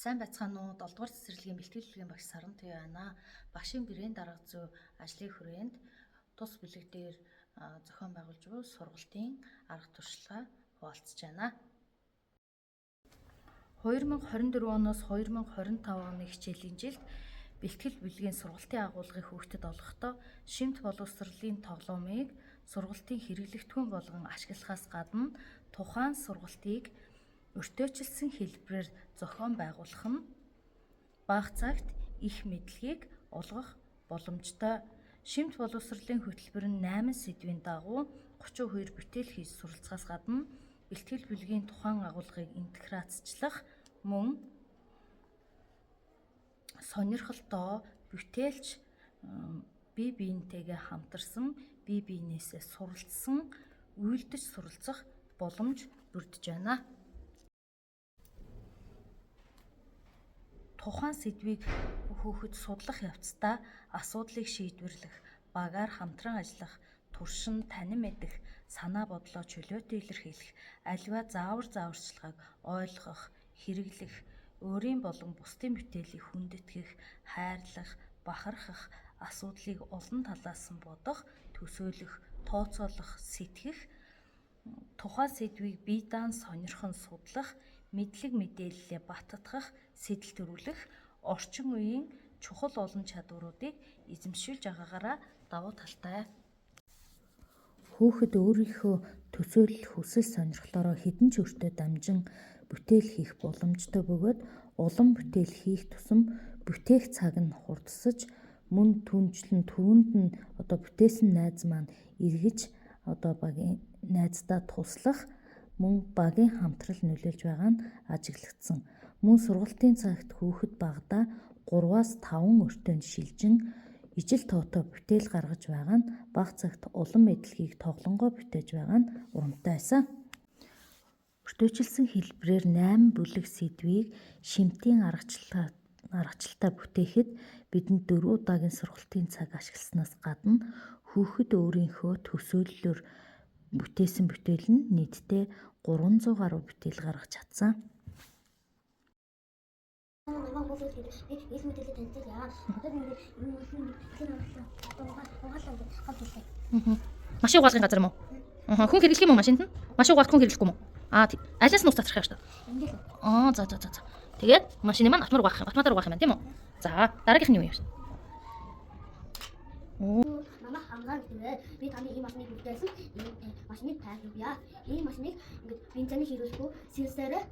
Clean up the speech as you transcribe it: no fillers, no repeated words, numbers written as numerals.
Сайн байцгаана уу? 7 дугаар цэцэрлэгийн бэлтгэлгийн багш Сарантай байна. Багшийн бирээн дарга зүй ажлын хүрээнд тус бүлэг дээр зохион байгуулж буй сургалтын арга туршлагаа хуваалцаж байна. 2024 оноос 2025 оны хичээлийн жилд бэлтгэл бүлгийн сургалтын агуулгыг хүүхдэд олгохдоо шимт боловсролын тоглоомыг сургалтын хэрэглэгдэхүүн болгон ашиглахаас гадна тухайн сургалтыг өртөөчилсөн хэлбэрээр зохион байгуулах нь бага цагт их мэдлэгийг олгох боломжтой. Шимт боловсролын хөтөлбөр нь 8 сэдвийн дагуу 32 бүтээл хийж суралцахаас гадна бэлтгэл бүлгийн тухайн агуулгыг интеграцчлах мөн сонирхолтой бүтээлч бие биентэйгээ хамтарсан бие биенээсээ суралцсан үйлдэж суралцах боломж бүрдэж байна. Тухайн сэдвийг хүүхэд судлах явцдаа асуудлыг шийдвэрлэх, багаар хамтран ажиллах, туршин танин мэдэх, санаа бодлоо чөлөөтэй илэрхийлэх, аливаа зааварчилгааг ойлгох, хэрэглэх, өөрийн болон бусдын бүтээлийг хүндэтгэх, хайрлах, бахархах, асуудлыг олон талаас нь бодох, төсөөлөх, тооцоолох, сэтгэх, тухайн сэдвийг бие даан сонирхон судлах, мэдлэг мэдээллээ баттгах, сэтэл төрүүлэх, орчин үеийн чухал олон чадваруудыг эзэмшүүлж байгаагаараа давуу талтай. Хүүхэд өөрийнхөө төсөөлөл хүсэл сонирхлоороо хэдэн ч өртөө дамжин бүтээл хийх боломжтой бөгөөд улам бүтээл хийх тусам бүтээх цаг нь хурдсаж мөн түнжлэн түрүүнд нь бүтээсэн найз маань эргэж багийн найздаа туслах мөн багийн хамтрал нөлөөлж байгаа нь ажиглагдсан. Мөн сургалтын цагт хүүхэд багадаа 3-аас 5 өртөөнд шилжин ижил тоотой бүтээл гаргаж байгаа нь бага цагт улам мэдлэгийг тоглонгоо бүтээж байгаа нь урамтай байсан. Өртөөчилсөн хэлбэрээр 8 бүлэг сэдвийг шимтийн аргачлалтаа бүтээхэд бидэнд 4 удаагийн сургалтын цаг ашигласнаас гадна хүүхэд өөрийнхөө төсөөллөөр бүтээсэн бүтээл нь нийтдээ 300 гаруй бүтээл гаргаж чадсан. Машин угаалгын газар юм уу? Хүн хэрэглэх юм уу машинд нь? Машин угаалгах хүн хэрэглэхгүй юм уу? Алиас нь ус татчих яа штэ. За. Тэгээд машины маань автомат угаах юм байна тийм үү? За, дараагийнх нь юу юм? Мама хангаа гэдэг би таны ийм машиныг бүтээсэн. Машиныг тайлбарлая. Ийм машиныг бензиний хэрэглэхгүй сенсороор